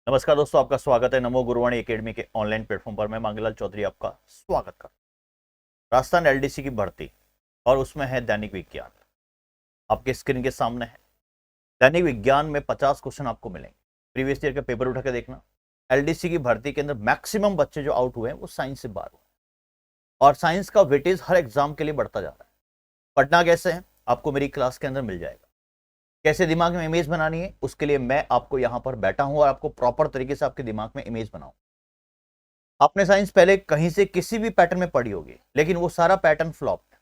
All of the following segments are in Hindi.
नमस्कार दोस्तों, आपका स्वागत है नमो गुरुवाणी एकेडमी के ऑनलाइन प्लेटफॉर्म पर। मैं मांगीलाल चौधरी आपका स्वागत करता हूं। राजस्थान एलडीसी की भर्ती और उसमें है दैनिक विज्ञान। आपके स्क्रीन के सामने है दैनिक विज्ञान में 50 क्वेश्चन आपको मिलेंगे। प्रीवियस ईयर के पेपर उठा के देखना। एलडीसी की भर्ती के अंदर मैक्सिमम बच्चे जो आउट हुए हैं वो साइंस से बाहर हुए, और साइंस का वेटेज हर एग्जाम के लिए बढ़ता जा रहा है। पढ़ना कैसे है आपको मेरी क्लास के अंदर मिल जाएगा। कैसे दिमाग में इमेज बनानी है उसके लिए मैं आपको यहां पर बैठा हूं और आपको प्रॉपर तरीके से आपके दिमाग में इमेज बनाऊं। आपने साइंस पहले कहीं से किसी भी पैटर्न में पढ़ी होगी, लेकिन वो सारा पैटर्न फ्लॉप है।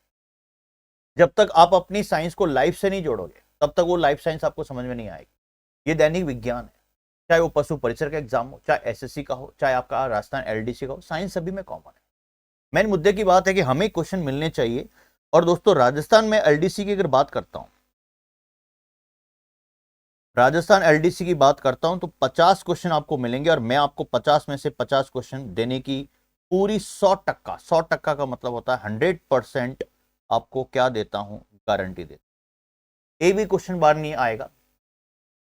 जब तक आप अपनी साइंस को लाइफ से नहीं जोड़ोगे तब तक वो लाइफ साइंस आपको समझ में नहीं आएगी। ये दैनिक विज्ञान है, चाहे वो पशु परिसर का एग्जाम हो, चाहे एसएससी का हो, चाहे आपका राजस्थान एलडीसी का हो, साइंस सभी में कॉमन है। मेन मुद्दे की बात है कि हमें क्वेश्चन मिलने चाहिए। और दोस्तों, राजस्थान में एलडीसी की अगर बात करता हूं, राजस्थान एलडीसी की बात करता हूं तो 50 क्वेश्चन आपको मिलेंगे, और मैं आपको 50 में से 50 क्वेश्चन देने की पूरी 100% का मतलब होता है 100% आपको क्या देता हूं, गारंटी देता हूं। एक भी क्वेश्चन बार नहीं आएगा।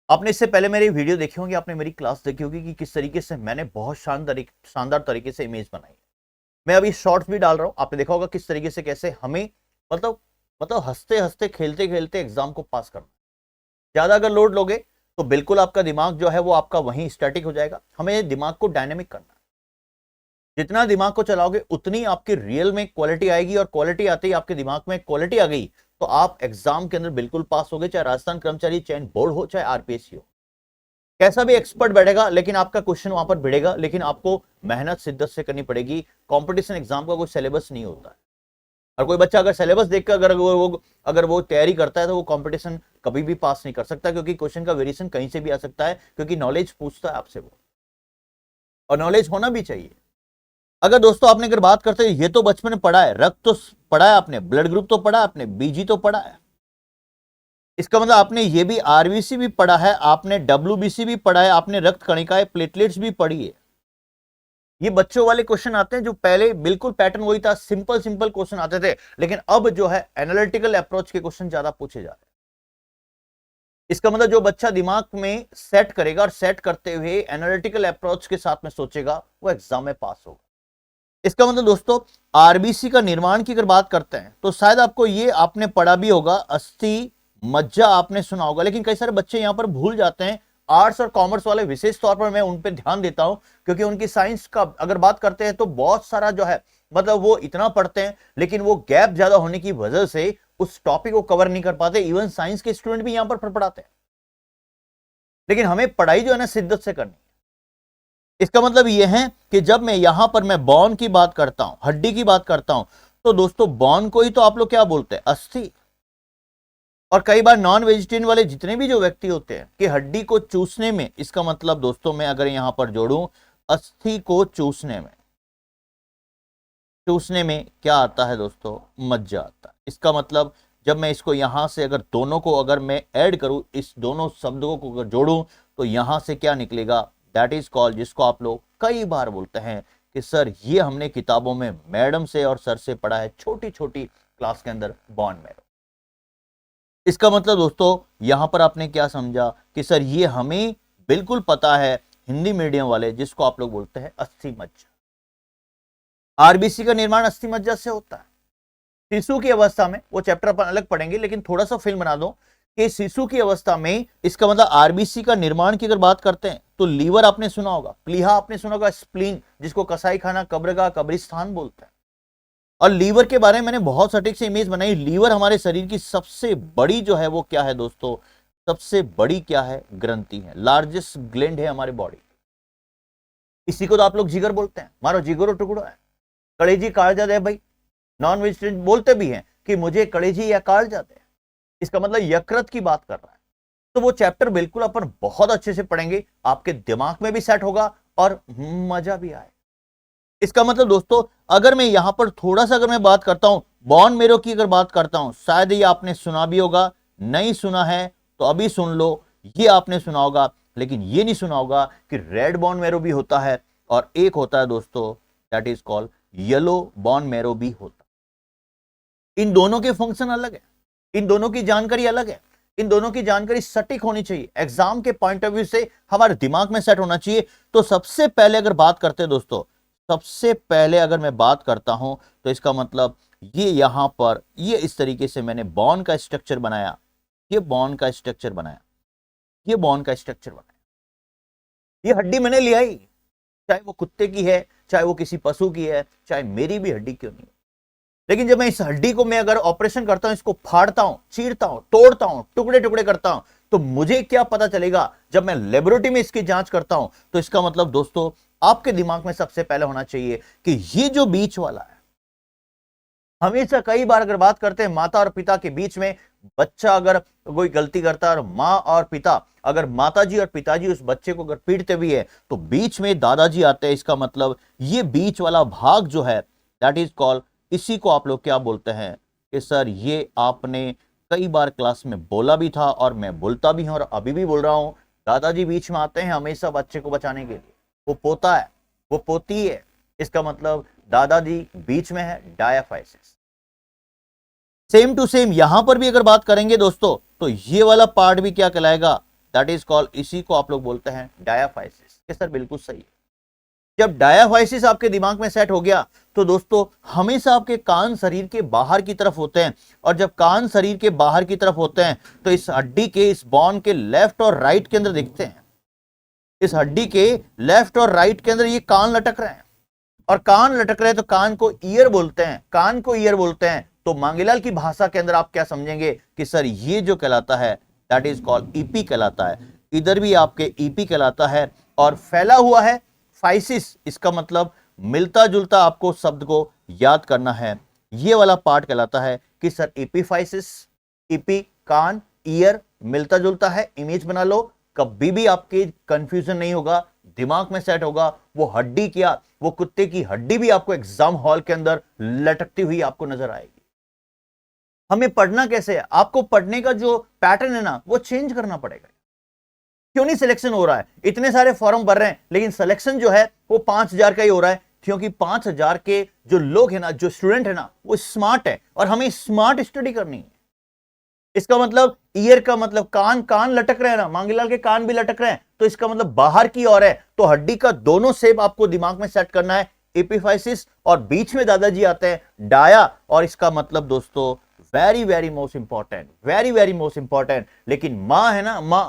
आपने इससे पहले मेरी वीडियो देखी होगी, आपने मेरी क्लास देखी होगी कि किस तरीके से मैंने बहुत शानदार तरीके से इमेज बनाई है। मैं अभी शॉर्ट्स भी डाल रहा हूं, आपने देखा होगा किस तरीके से कैसे हमें मतलब हंसते हंसते खेलते खेलते एग्जाम को पास करना। ज्यादा अगर लोड लोगे तो बिल्कुल आपका दिमाग जो है वो आपका वहीं स्टैटिक हो जाएगा। हमें दिमाग को डायनेमिक करना है। जितना दिमाग को चलाओगे उतनी आपकी रियल में क्वालिटी आएगी, और क्वालिटी आते ही आपके दिमाग में क्वालिटी आ गई तो आप एग्जाम के अंदर बिल्कुल पास होगे, चाहे राजस्थान कर्मचारी चयन बोर्ड हो, चाहे आरपीएससी हो। कैसा भी एक्सपर्ट बैठेगा लेकिन आपका क्वेश्चन वहां पर भिड़ेगा, लेकिन आपको मेहनत शिद्दत से करनी पड़ेगी। कंपटीशन एग्जाम का कोई सिलेबस नहीं होता है, और कोई बच्चा अगर सिलेबस देखकर अगर वो तैयारी करता है तो वो कंपटीशन कभी भी पास नहीं कर सकता, क्योंकि क्वेश्चन का वेरिएशन कहीं से भी आ सकता है, क्योंकि नॉलेज पूछता है आपसे वो, और नॉलेज होना भी चाहिए। अगर दोस्तों आपने अगर बात करते हैं, ये तो बचपन में पढ़ा है, रक्त तो पढ़ा है आपने, ब्लड ग्रुप तो पढ़ा है आपने, बीजी तो पढ़ा है। इसका मतलब आपने ये भी आरबीसी भी पढ़ा है, आपने डब्ल्यूबीसी भी पढ़ा है, आपने रक्त कणिकाएं प्लेटलेट्स भी पढ़ी है। ये बच्चों वाले क्वेश्चन आते हैं जो पहले बिल्कुल पैटर्न वही था, सिंपल सिंपल क्वेश्चन आते थे, लेकिन अब जो है एनालिटिकल अप्रोच के क्वेश्चन ज्यादा पूछे जा रहे हैं। इसका मतलब जो बच्चा दिमाग में सेट करेगा और सेट करते हुए एनालिटिकल अप्रोच के साथ में सोचेगा, वो एग्जाम में पास होगा। इसका मतलब दोस्तों, आरबीसी का निर्माण की अगर बात करते हैं तो शायद आपको ये आपने पढ़ा भी होगा, अस्थि मज्जा आपने सुना होगा, लेकिन कई सारे बच्चे यहां पर भूल जाते हैं। आर्ट्स और कॉमर्स वाले विशेष तौर पर मैं उन पर ध्यान देता हूं, क्योंकि उनकी साइंस का अगर बात करते हैं तो बहुत सारा जो है वो इतना पढ़ते हैं, लेकिन वो गैप ज्यादा होने की वजह से उस टॉपिक को कवर नहीं कर पाते। इवन साइंस के स्टूडेंट भी यहां पर पढ़ाते हैं, लेकिन हमें पढ़ाई जो है ना शिद्दत से करनी है। इसका मतलब यह है कि जब मैं यहां पर मैं बॉन की बात करता हूं, हड्डी की बात करता हूं, तो दोस्तों बॉन को ही तो आप लोग क्या बोलते हैं, अस्थि। और कई बार नॉन वेजिटेरियन वाले जितने भी जो व्यक्ति होते हैं कि हड्डी को चूसने में, इसका मतलब दोस्तों मैं अगर यहां पर जोड़ूं, अस्थि को चूसने में क्या आता है दोस्तों, मज्जा आता है। इसका मतलब जब मैं इसको यहां से अगर दोनों को अगर मैं ऐड करूं, इस दोनों शब्दों को अगर जोड़ूं, तो यहां से क्या निकलेगा, दैट इज कॉल्ड, जिसको आप लोग कई बार बोलते हैं कि सर ये हमने किताबों में मैडम से और सर से पढ़ा है, छोटी छोटी क्लास के अंदर, बॉन मैरो। इसका मतलब दोस्तों यहां पर आपने क्या समझा कि सर ये हमें बिल्कुल पता है, हिंदी मीडियम वाले जिसको आप लोग बोलते हैं अस्थि मज्जा। आरबीसी का निर्माण अस्थि मज्जा से होता है। शिशु की अवस्था में, वो चैप्टर अपन अलग पढ़ेंगे, लेकिन थोड़ा सा फिल्म बना दो कि शिशु की अवस्था में, इसका मतलब आरबीसी का निर्माण की अगर बात करते हैं तो लीवर आपने सुना होगा, प्लीहा आपने सुना होगा, स्प्लीन जिसको कसाई खाना, कब्रगाह, कब्रिस्तान बोलते हैं। और लीवर के बारे में मैंने बहुत सटीक से इमेज बनाई। लीवर हमारे शरीर की सबसे बड़ी जो है वो क्या है दोस्तों, सबसे बड़ी क्या है, ग्रंथि है, लार्जेस्ट ग्लैंड है हमारी बॉडी। इसी को तो आप लोग जिगर बोलते हैं, मारो जिगरो टुकड़ो है, कलेजी कालजा दे भाई। नॉन वेजिटेरियन बोलते भी हैं कि मुझे कलेजी या कालजा दे, इसका मतलब यकृत की बात कर रहा है। तो वो चैप्टर बिल्कुल अपन बहुत अच्छे से पढ़ेंगे, आपके दिमाग में भी सेट होगा और मजा भी आए। इसका मतलब दोस्तों, अगर मैं यहां पर थोड़ा सा अगर मैं बात करता हूं, बॉन मेरो की अगर बात करता हूं, शायद ये आपने सुना भी होगा, नहीं सुना है तो अभी सुन लो। ये आपने सुना होगा, लेकिन ये नहीं सुना होगा कि रेड बॉन मेरो भी होता है, और एक होता है दोस्तों दैट इज कॉल्ड येलो बॉन मेरो भी होता है। इन दोनों के फंक्शन अलग है, इन दोनों की जानकारी अलग है। इन दोनों की जानकारी सटीक होनी चाहिए, एग्जाम के पॉइंट ऑफ व्यू से हमारे दिमाग में सेट होना चाहिए। तो सबसे पहले अगर बात करते हैं दोस्तों, सबसे पहले अगर मैं बात करता हूं तो इसका मतलब ये यहां पर ये इस तरीके से मैंने बॉन्ड का स्ट्रक्चर बनाया, ये बॉन्ड का स्ट्रक्चर बनाया, ये बॉन्ड का स्ट्रक्चर बनाया, ये हड्डी मैंने लिया ही, चाहे वो कुत्ते की है, चाहे वो किसी पशु की है, चाहे मेरी भी हड्डी क्यों नहीं। लेकिन जब मैं इस हड्डी को मैं अगर ऑपरेशन करता हूं, इसको फाड़ता हूं, चीरता हूं, तोड़ता हूं, टुकड़े टुकड़े करता हूं, तो मुझे क्या पता चलेगा जब मैं लेबोरेटरी में इसकी जांच करता हूं। तो इसका मतलब दोस्तों आपके दिमाग में सबसे पहले होना चाहिए कि ये जो बीच वाला है, हमेशा कई बार अगर बात करते हैं माता और पिता के बीच में, बच्चा अगर कोई गलती करता है और मां और पिता, अगर माताजी और पिताजी उस बच्चे को अगर पीटते भी है तो बीच में दादाजी आते हैं। इसका मतलब ये बीच वाला भाग जो है दैट इज कॉल्ड, इसी को आप लोग क्या बोलते हैं कि सर ये आपने कई बार क्लास में बोला भी था और मैं बोलता भी हूं और अभी भी बोल रहा हूं, दादाजी बीच में आते हैं हमेशा बच्चे को बचाने के लिए। वो पोता है, वो पोती है, इसका मतलब दादाजी बीच में है, डायाफाइसिस। सेम टू सेम यहां पर भी अगर बात करेंगे दोस्तों तो ये वाला पार्ट भी क्या कहलाएगा, दैट इज कॉल्ड, इसी को आप लोग बोलते हैं डायाफाइसिस। ये सर बिल्कुल सही है। जब डायाफाइसिस आपके दिमाग में सेट हो गया तो दोस्तों हमेशा आपके कान शरीर के बाहर की तरफ होते हैं, और जब कान शरीर के बाहर की तरफ होते हैं तो इस हड्डी के इस बॉन के लेफ्ट और राइट के अंदर दिखते हैं। इस हड्डी के लेफ्ट और राइट के अंदर ये कान लटक रहे हैं, और कान लटक रहे हैं तो कान को ईयर बोलते हैं, कान को ईयर बोलते हैं। तो मांगीलाल की भाषा के अंदर आप क्या समझेंगे कि सर ये जो कहलाता है दैट इज कॉल्ड ईपी कहलाता है। इधर भी आपके ईपी कहलाता है, और फैला हुआ है फाइसिस, इसका मतलब मिलता जुलता आपको शब्द को याद करना है। ये वाला पार्ट कहलाता है कि सर एपीफाइसिस, ईपी कान, ईयर मिलता जुलता है, इमेज बना लो, कभी भी आपके कंफ्यूजन नहीं होगा, दिमाग में सेट होगा। वो हड्डी क्या, वो कुत्ते की हड्डी भी आपको एग्जाम हॉल के अंदर लटकती हुई आपको नजर आएगी। हमें पढ़ना कैसे है, आपको पढ़ने का जो पैटर्न है ना वो चेंज करना पड़ेगा। क्यों नहीं सिलेक्शन हो रहा है, इतने सारे फॉर्म भर रहे हैं लेकिन सिलेक्शन जो है वो 5000 का ही हो रहा है, क्योंकि 5000 के जो लोग हैं ना, जो स्टूडेंट है ना, वो स्मार्ट है और हमें स्मार्ट स्टडी करनी है। इसका मतलब ईयर का मतलब कान, कान लटक रहे हैं ना, मांगीलाल के कान भी लटक रहे हैं, तो इसका मतलब बाहर की ओर है। तो हड्डी का दोनों शेप आपको दिमाग में सेट करना है, एपिफाइसिस, और बीच में दादाजी आते हैं डाया। और इसका मतलब दोस्तों very very most important, very very most important, लेकिन मां है ना, मां,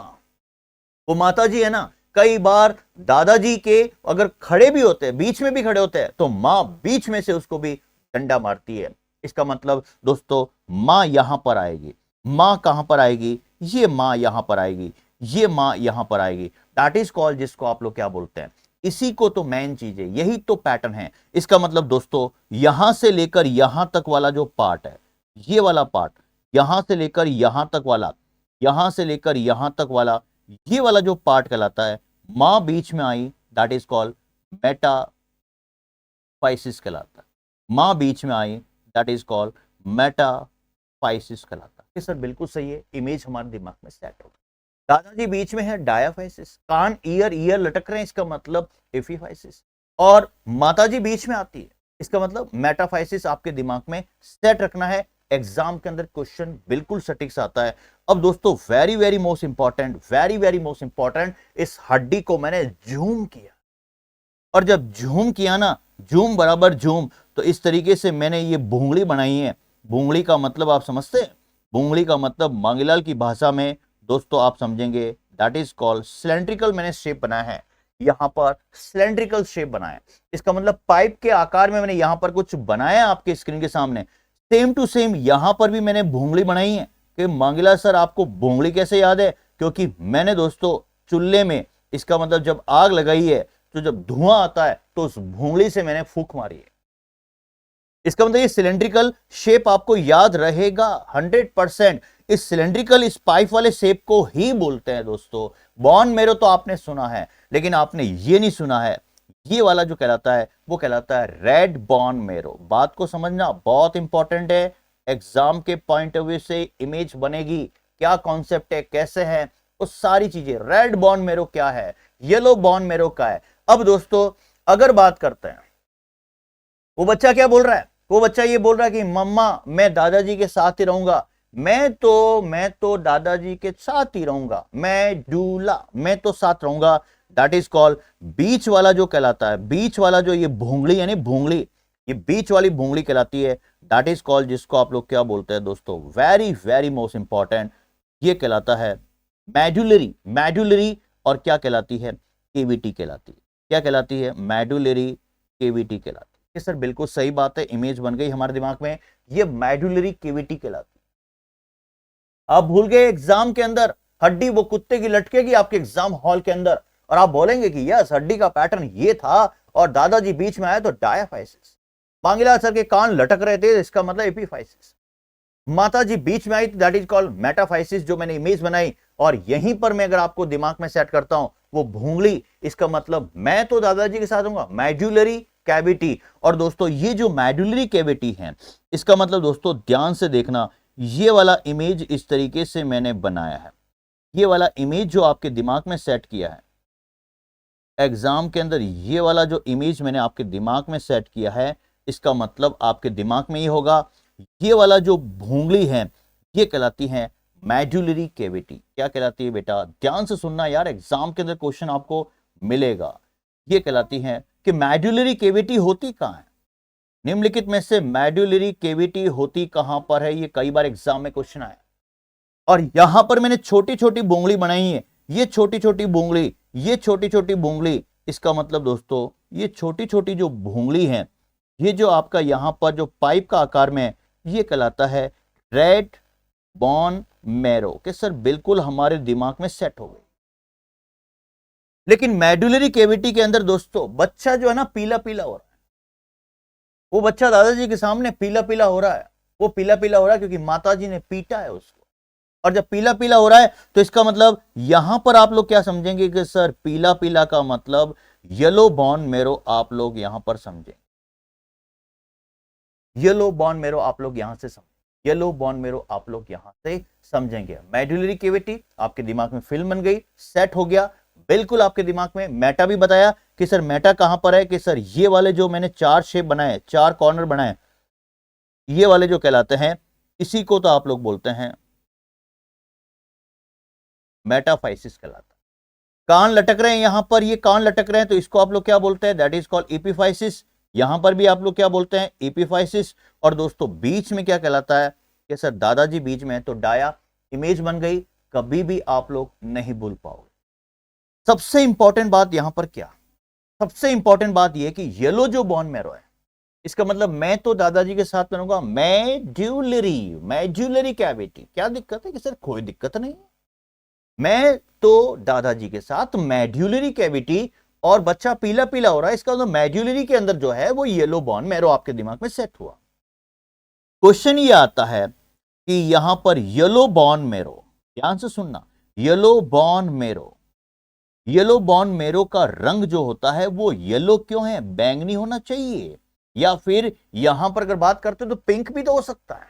वो माता जी है ना, कई बार दादाजी के अगर खड़े भी होते हैं, बीच में भी खड़े होते हैं, तो मां बीच में से उसको भी डंडा मारती है। इसका मतलब दोस्तों मां यहां पर आएगी, मां कहां पर आएगी, ये मां यहां पर आएगी, ये मां यहां पर आएगी, दैट इज कॉल्ड, जिसको आप लोग क्या बोलते हैं, इसी को तो मेन चीज है, यही तो पैटर्न है। इसका मतलब दोस्तों यहां से लेकर यहां तक वाला जो पार्ट है, ये वाला पार्ट, यहां से लेकर यहां तक वाला, यहां से लेकर यहां तक वाला, ये वाला जो पार्ट कहलाता है, मां बीच में आई, दैट इज कॉल्ड मेटाफाइसिस कहलाता है। मां बीच में आई, दैट इज कॉल्ड मेटाफाइसिस कहलाता है। सर बिल्कुल सही है, इमेज हमारे दिमाग में सेट हो। दादाजी बीच में है, डायाफाइसिस, कान ईयर, ईयर लटक रहे हैं, इसका मतलब एफीफाइसिस, और माताजी बीच में आती है, इसका मतलब मेटाफाइसिस आपके दिमाग में सेट रखना है। एग्जाम के अंदर क्वेश्चन बिल्कुल सटीक से आता है। अब दोस्तों very very most important, very very most important, इस हड्डी को मैंने जूम किया, और जब जूम किया ना, जूम बराबर जूम, तो इस तरीके से मैंने ये भूंगली बनाई है। भूंगली का मतलब आप समझते हैं, भूंगली का मतलब मांगीलाल की भाषा में दोस्तों आप समझेंगे दैट इज कॉल्ड सिलेंड्रिकल। मैंने शेप बनाया है, यहां पर सिलेंड्रिकल शेप बनाया है, इसका मतलब पाइप के आकार में मैंने यहां पर कुछ बनाया आपके स्क्रीन के सामने। सेम टू सेम यहां पर भी मैंने भूंगली बनाई है। कि मांगीलाल सर आपको भूंगली कैसे याद है, क्योंकि मैंने दोस्तों चूल्हे में, इसका मतलब जब आग लगाई है तो जब धुआं आता है तो उस भूंगली से मैंने फूंक मारी है। इसका मतलब ये सिलेंड्रिकल शेप आपको याद रहेगा 100%। इस सिलेंड्रिकल, इस पाइप वाले शेप को ही बोलते हैं दोस्तों बॉन मेरो। तो आपने सुना है, लेकिन आपने ये नहीं सुना है, ये वाला जो कहलाता है वो कहलाता है रेड बॉन मेरो। बात को समझना बहुत इंपॉर्टेंट है, एग्जाम के पॉइंट ऑफ व्यू से इमेज बनेगी, क्या कॉन्सेप्ट है, कैसे है, वो सारी चीजें। रेड बॉन मेरो क्या है, येलो बॉन मेरो क्या है। अब दोस्तों अगर बात करते हैं, वो बच्चा क्या बोल रहा है, वो बच्चा ये बोल रहा है कि मम्मा मैं दादाजी के साथ ही रहूंगा, मैं तो दादाजी के साथ ही रहूंगा, मेडुला, मैं तो साथ रहूंगा, दैट इज कॉल्ड बीच वाला जो कहलाता है, बीच वाला जो ये भूंगली यानी भूंगली, ये बीच वाली भूंगली कहलाती है, दैट इज कॉल्ड, जिसको आप लोग क्या बोलते हैं दोस्तों, वेरी वेरी मोस्ट इंपॉर्टेंट, ये कहलाता है मेडुलरी, मेडुलरी, और क्या कहलाती है, केविटी कहलाती है, क्या कहलाती है, मेडुलरी केविटी कहलाती है। सर बिल्कुल सही बात है, इमेज बन गई हमारे दिमाग में, ये मेडुलरी केविटी कहलाती है। आप भूल गए एग्जाम के अंदर हड्डी वो कुत्ते की लटकेगी आपके एग्जाम हॉल के अंदर, और आप बोलेंगे कि यस हड्डी का पैटर्न ये था और दादाजी बीच में आए तो डायाफाइसिस, मांगीलाल सर के कान लटक रहे थे, इसका मतलब एपीफाइसिस, माता जी बीच में आई तो दैट इज कॉल्ड मेटाफाइसिस, जो मैंने इमेज बनाई, और यहीं पर मैं अगर आपको दिमाग में सेट करता हूं वो भूंगली, इसका मतलब मैं तो दादाजी के साथ हूंगा, मेडुलरी कैविटी। और दोस्तों ये जो मेडुलरी कैविटी है, इसका मतलब दोस्तों ध्यान से देखना, ये वाला इमेज इस तरीके से मैंने बनाया है, ये वाला इमेज जो आपके दिमाग में सेट किया है एग्जाम के अंदर, ये वाला जो इमेज मैंने आपके दिमाग में सेट किया है, इसका मतलब आपके दिमाग में ही होगा, ये वाला जो भूंगली है ये कहलाती है मेडुलरी कैविटी। क्या कहलाती है बेटा, ध्यान से सुनना यार, एग्जाम के अंदर क्वेश्चन आपको मिलेगा, ये कहलाती है कि मेडुलरी कैविटी होती कहां है, निम्नलिखित में से मेडुलरी कैविटी होती कहां पर है, ये कई बार एग्जाम में क्वेश्चन आया, और यहां पर मैंने छोटी छोटी बोंगली बनाई है, ये छोटी छोटी बोंगली, ये छोटी छोटी बोंगली, इसका मतलब दोस्तों ये छोटी छोटी जो भूंगली है, ये जो आपका यहां पर जो पाइप का आकार में है, ये कहलाता है रेड बॉन मैरो, के सर बिल्कुल हमारे दिमाग में सेट हो गई। लेकिन मेडुलरी कैविटी के अंदर दोस्तों बच्चा जो है ना पीला पीला हो रहा है, वो बच्चा दादाजी के सामने पीला पीला हो रहा है, वो पीला पीला हो रहा है क्योंकि माताजी ने पीटा है उसको, और जब पीला पीला हो रहा है तो इसका मतलब यहां पर आप लोग क्या समझेंगे कि सर पीला पीला का मतलब येलो बॉन मेरो, आप लोग यहां पर समझें, येलो बॉन मेरो आप लोग यहां से समझें, येलो बॉन मेरो आप लोग यहां से समझेंगे। मेडुलरी कैविटी आपके दिमाग में फिल्म बन गई, सेट हो गया बिल्कुल आपके दिमाग में। मेटा भी बताया कि सर मेटा कहां पर है, कि सर ये वाले जो मैंने चार शेप बनाए, चार कॉर्नर बनाए, ये वाले जो कहलाते हैं, इसी को तो आप लोग बोलते हैं मेटाफाइसिस कहलाता है। कान लटक रहे हैं यहां पर, ये कान लटक रहे हैं तो इसको आप लोग क्या बोलते हैं, दैट इज कॉल्ड एपीफाइसिस, यहां पर भी आप लोग क्या बोलते हैं, एपीफाइसिस। और दोस्तों बीच में क्या कहलाता है, कि सर दादाजी बीच में है तो डाया, इमेज बन गई, कभी भी आप लोग नहीं भूल पाओगे। सबसे इंपॉर्टेंट बात यहां पर क्या, सबसे इंपॉर्टेंट बात यह कि येलो जो बॉन मैरो है, इसका मतलब मैं तो दादाजी के साथ बनूंगा, मेडुलरी, मेडुलरी कैविटी। क्या दिक्कत है, कि सर कोई दिक्कत नहीं, मैं तो दादाजी के साथ मेडुलरी कैविटी, और बच्चा पीला पीला हो रहा है, इसका मतलब मेडुलरी के अंदर जो है वो येलो बॉन मैरो आपके दिमाग में सेट हुआ। क्वेश्चन ये आता है कि यहां पर येलो बॉन मैरो, ध्यान से सुनना, येलो बॉन मैरो, येलो बॉन मैरो का रंग जो होता है वो येलो क्यों है, बैंगनी होना चाहिए, या फिर यहां पर अगर बात करते तो पिंक भी तो हो सकता है,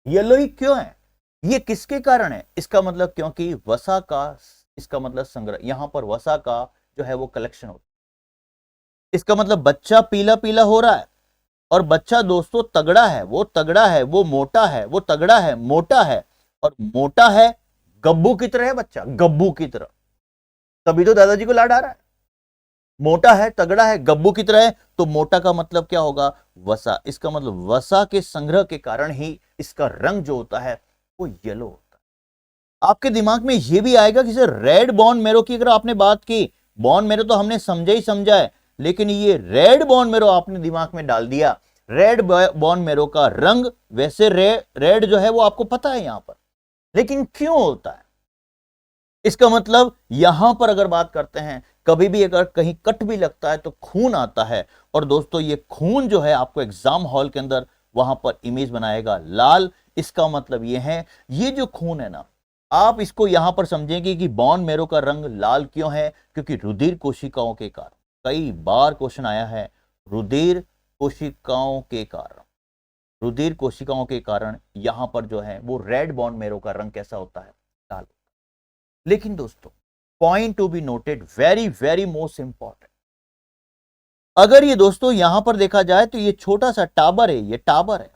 येलो ही क्यों है, ये किसके कारण है, इसका मतलब क्योंकि वसा का, इसका मतलब संग्रह, यहां पर वसा का जो है वो कलेक्शन होता है। इसका मतलब बच्चा पीला पीला हो रहा है, और बच्चा दोस्तों तगड़ा है, वो तगड़ा है, वो मोटा है, वो तगड़ा है, मोटा है, और मोटा है, गब्बू की तरह है बच्चा, गब्बू की तरह, तभी तो दादाजी को लाड आ रहा है। मोटा है, तगड़ा है, गब्बू की तरह है, तो मोटा का मतलब क्या होगा, वसा, इसका मतलब वसा के संग्रह के कारण ही इसका रंग जो होता है वो येलो होता है। आपके दिमाग में यह भी आएगा कि सर रेड बॉन मैरो की अगर आपने बात की, बॉन मैरो तो हमने समझा ही समझा है, लेकिन ये रेड बॉन मैरो आपने दिमाग में डाल दिया। रेड बॉन मैरो का रंग वैसे रेड जो है वो आपको पता है यहां पर, लेकिन क्यों होता है, इसका मतलब यहां पर अगर बात करते हैं, कभी भी अगर कहीं कट भी लगता है तो खून आता है, और दोस्तों ये खून जो है आपको एग्जाम हॉल के अंदर वहां पर इमेज बनाएगा लाल। इसका मतलब ये है, ये जो खून है ना, आप इसको यहां पर समझेंगे कि बॉन मैरो का रंग लाल क्यों है, क्योंकि रुधिर कोशिकाओं के कारण, कई बार क्वेश्चन आया है, रुधिर कोशिकाओं के कारण, रुधिर कोशिकाओं के कारण यहां पर जो है वो रेड बॉन मैरो का रंग कैसा होता है, लाल। लेकिन दोस्तों point to be noted, very very most important, अगर ये दोस्तों यहां पर देखा जाए तो ये छोटा सा टाबर है, ये टाबर है,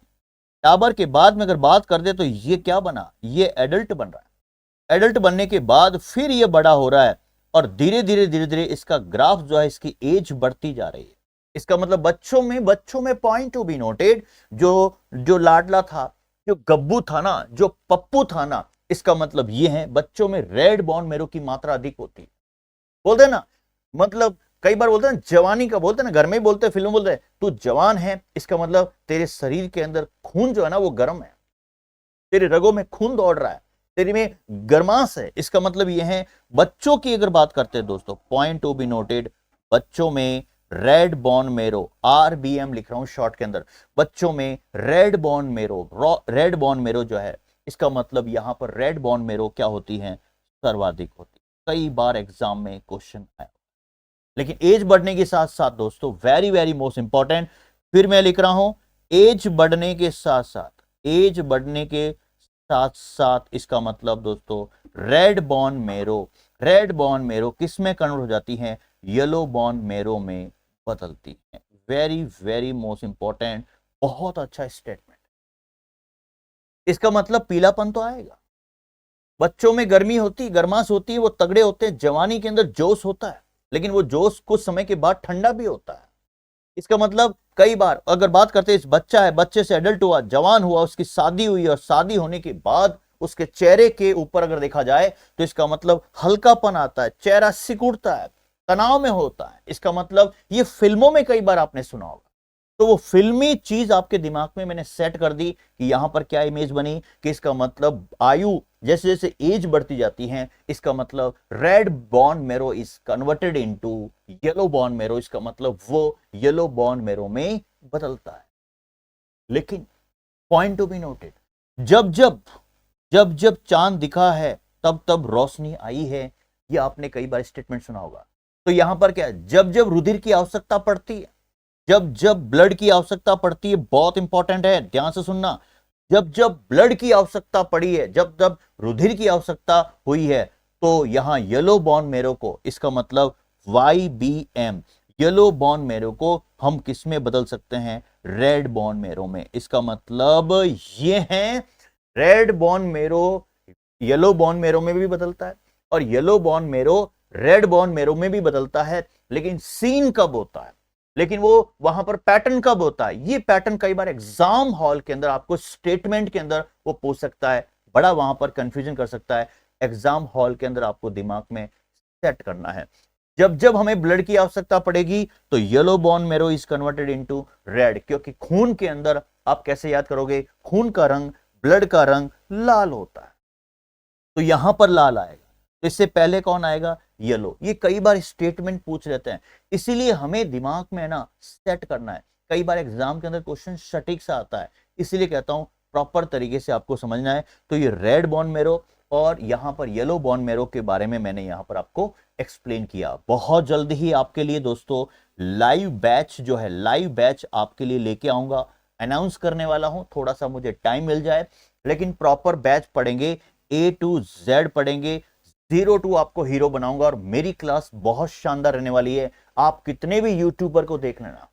टाबर के बाद में अगर बात कर दे तो ये क्या बना, ये एडल्ट बन रहा है। एडल्ट बनने के बाद फिर ये बड़ा हो रहा है और धीरे धीरे धीरे धीरे इसका ग्राफ जो है, इसकी एज बढ़ती जा रही है। इसका मतलब बच्चों में पॉइंट टू बी नोटेड, जो जो लाडला था, जो गब्बू था ना, जो पप्पू था ना, इसका मतलब ये है बच्चों में रेड बोन मेरो की मात्रा अधिक होती है। बोलते हैं ना, मतलब कई बार बोलते हैं जवानी का, बोलते हैं ना, घर में ही बोलते हैं, फिल्म बोलते हैं, तू जवान है, इसका मतलब तेरे शरीर के अंदर खून जो है ना वो गर्म है, तेरे रगों में खून दौड़ रहा है, तेरे में गर्माश है। इसका मतलब यह है बच्चों की अगर बात करते हैं दोस्तों, पॉइंट टू बी नोटेड, बच्चों में रेड बोन मेरो, RBM लिख रहा हूं शॉर्ट के अंदर, बच्चों में red bone marrow, red bone marrow जो है, इसका मतलब यहां पर रेड बोन मेरो क्या होती है, सर्वाधिक होती है। कई बार एग्जाम में क्वेश्चन आया। लेकिन एज बढ़ने के साथ साथ दोस्तों, वेरी वेरी मोस्ट इंपॉर्टेंट, फिर मैं लिख रहा हूं एज बढ़ने के साथ साथ, एज बढ़ने के साथ साथ इसका मतलब दोस्तों रेड बॉर्न मेरो, रेड बॉर्न मेरो किस में कन्वर्ट हो जाती है, येलो बॉर्न मेरो में बदलती है। वेरी वेरी मोस्ट इंपॉर्टेंट, बहुत अच्छा स्टेटमेंट। इसका मतलब पीलापन तो आएगा, बच्चों में गर्मी होती, गर्माश होती है, वो तगड़े होते हैं, जवानी के अंदर जोश होता है, लेकिन वो जोश कुछ समय के बाद ठंडा भी होता है। इसका मतलब कई बार अगर बात करते हैं, इस बच्चा है, बच्चे से एडल्ट हुआ, जवान हुआ, उसकी शादी हुई, और शादी होने के बाद उसके चेहरे के ऊपर अगर देखा जाए तो इसका मतलब हल्कापन आता है, चेहरा सिकुड़ता है, तनाव में होता है। इसका मतलब ये फिल्मों में कई बार आपने सुना होगा, तो वो फिल्मी चीज आपके दिमाग में मैंने सेट कर दी कि यहां पर क्या इमेज बनी, कि इसका मतलब आयु जैसे जैसे एज बढ़ती जाती है, इसका मतलब रेड बॉर्न मेरो is converted into yellow born मेरो, इसका मतलब वो येलो बॉर्न मेरो में बदलता है। लेकिन पॉइंट टू बी नोटेड, जब जब जब जब चांद दिखा है तब तब रोशनी आई है, ये आपने कई बार स्टेटमेंट सुना होगा। तो यहां पर क्या है, जब जब रुधिर की आवश्यकता पड़ती है, जब जब ब्लड की आवश्यकता पड़ती है, बहुत इंपॉर्टेंट है, ध्यान से सुनना, जब जब ब्लड की आवश्यकता पड़ी है, जब जब रुधिर की आवश्यकता हुई है, तो यहां येलो बॉर्न मेरो को, इसका मतलब YBM, येलो बॉर्न मेरो को हम किस में बदल सकते हैं, रेड बॉर्न मेरो में। इसका मतलब ये है रेड बॉर्न मेरो येलो बॉर्न मेरो में भी बदलता है, और येलो बॉर्न मेरो रेड बॉर्न मेरो में भी बदलता है। लेकिन सीन कब होता है, लेकिन वो वहां पर पैटर्न कब होता है, ये पैटर्न कई बार एग्जाम हॉल के अंदर आपको स्टेटमेंट के अंदर वो पूछ सकता है, बड़ा वहां पर कंफ्यूजन कर सकता है। एग्जाम हॉल के अंदर आपको दिमाग में सेट करना है, जब जब हमें ब्लड की आवश्यकता पड़ेगी तो येलो बॉर्न मेरो इज कन्वर्टेड इनटू रेड, क्योंकि खून के अंदर आप कैसे याद करोगे, खून का रंग, ब्लड का रंग लाल होता है, तो यहां पर लाल आएगा, तो इससे पहले कौन आएगा, येलो। ये कई बार स्टेटमेंट पूछ लेते हैं, इसीलिए हमें दिमाग में ना सेट करना है। कई बार एग्जाम के अंदर क्वेश्चन सटीक सा आता है, इसीलिए कहता हूं प्रॉपर तरीके से आपको समझना है। तो ये रेड बॉर्न मेरो और यहां पर येलो बॉर्न मेरो के बारे में मैंने यहां पर आपको एक्सप्लेन किया। बहुत जल्द ही आपके लिए दोस्तों लाइव बैच जो है, लाइव बैच आपके लिए लेके आऊंगा, अनाउंस करने वाला हूं, थोड़ा सा मुझे टाइम मिल जाए, लेकिन प्रॉपर बैच पढ़ेंगे, A to Z पढ़ेंगे, 0 to आपको हीरो बनाऊंगा। और मेरी क्लास बहुत शानदार रहने वाली है, आप कितने भी यूट्यूबर को देख लेना,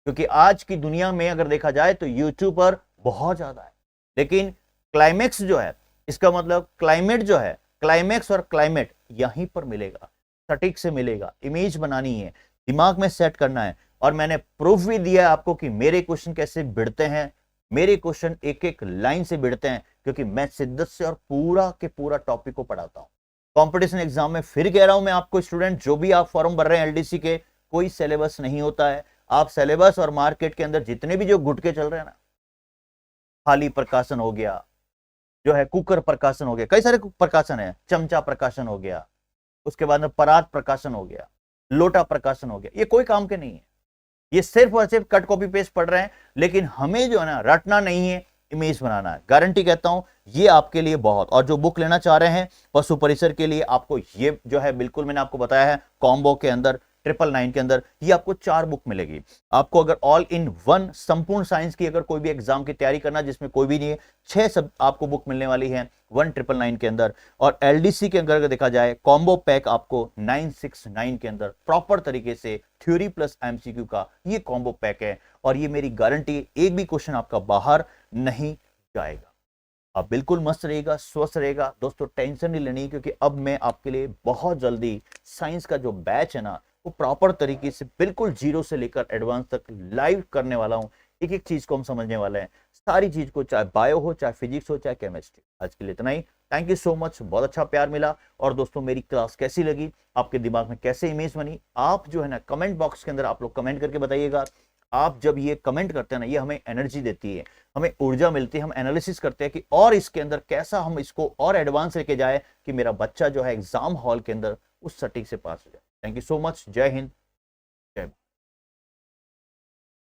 क्योंकि आज की दुनिया में अगर देखा जाए तो यूट्यूबर बहुत ज्यादा है, लेकिन क्लाइमेक्स जो है, इसका मतलब क्लाइमेट जो है, क्लाइमेक्स और क्लाइमेट यहीं पर मिलेगा, सटीक से मिलेगा। इमेज बनानी है, दिमाग में सेट करना है, और मैंने प्रूफ भी दिया है आपको कि मेरे क्वेश्चन कैसे भिड़ते हैं, मेरे क्वेश्चन एक एक लाइन से भिड़ते हैं, क्योंकि मैं शिद्दत से और पूरा के पूरा टॉपिक को पढ़ाता हूं। कंपटीशन एग्जाम में फिर कह रहा हूं मैं आपको, स्टूडेंट जो भी आप फॉर्म भर रहे हैं LDC के, कोई सिलेबस नहीं होता है। आप सिलेबस और मार्केट के अंदर जितने भी जो गुटके चल रहे हैं ना, खाली प्रकाशन हो गया, जो है कुकर प्रकाशन हो गया, कई सारे प्रकाशन है, चमचा प्रकाशन हो गया, उसके बाद में परात प्रकाशन हो गया, लोटा प्रकाशन हो गया, ये कोई काम के नहीं है, ये सिर्फ और सिर्फ कट कॉपी पेस्ट पढ़ रहे हैं। लेकिन हमें जो है ना रटना नहीं है, इमेज बनाना है। गारंटी कहता हूं ये आपके लिए बहुत, और जो बुक लेना चाह रहे हैं पशु परिसर के लिए, आपको ये जो है बिल्कुल मैंने आपको बताया है कॉम्बो के अंदर 999 के अंदर ये आपको 4 बुक मिलेगी। आपको अगर ऑल इन वन संपूर्ण साइंस की अगर कोई भी एग्जाम की तैयारी करना जिसमें कोई भी नहीं है, 6 सब आपको बुक मिलने वाली है 1999 के अंदर। और एलडीसी के अंदर अगर देखा जाए कॉम्बो पैक आपको 969 के अंदर प्रॉपर तरीके से थ्योरी प्लस एमसीक्यू का ये कॉम्बो पैक है। और ये मेरी गारंटी, एक भी क्वेश्चन आपका बाहर नहीं जाएगा। आप बिल्कुल मस्त रहेगा, स्वस्थ रहेगा दोस्तों, टेंशन नहीं लेनी, क्योंकि अब मैं आपके लिए बहुत जल्दी साइंस का जो बैच है ना वो प्रॉपर तरीके से बिल्कुल जीरो से लेकर एडवांस तक लाइव करने वाला हूं। एक एक चीज को हम समझने वाले हैं, सारी चीज को, चाहे बायो हो, चाहे फिजिक्स हो, चाहे केमिस्ट्री। आज के लिए इतना ही। थैंक यू सो मच, बहुत अच्छा प्यार मिला। और दोस्तों मेरी क्लास कैसी लगी, आपके दिमाग में कैसे इमेज बनी, आप जो है ना कमेंट बॉक्स के अंदर आप लोग कमेंट करके बताइएगा। आप जब ये कमेंट करते हैं ना, ये हमें एनर्जी देती है, हमें ऊर्जा मिलती है, हम एनालिसिस करते हैं कि और इसके अंदर कैसा हम इसको और एडवांस लेके जाए कि मेरा बच्चा जो है एग्जाम हॉल के अंदर उस सटीक से पास हो जाए। थैंक यू सो मच, जय हिंद, जय भारत।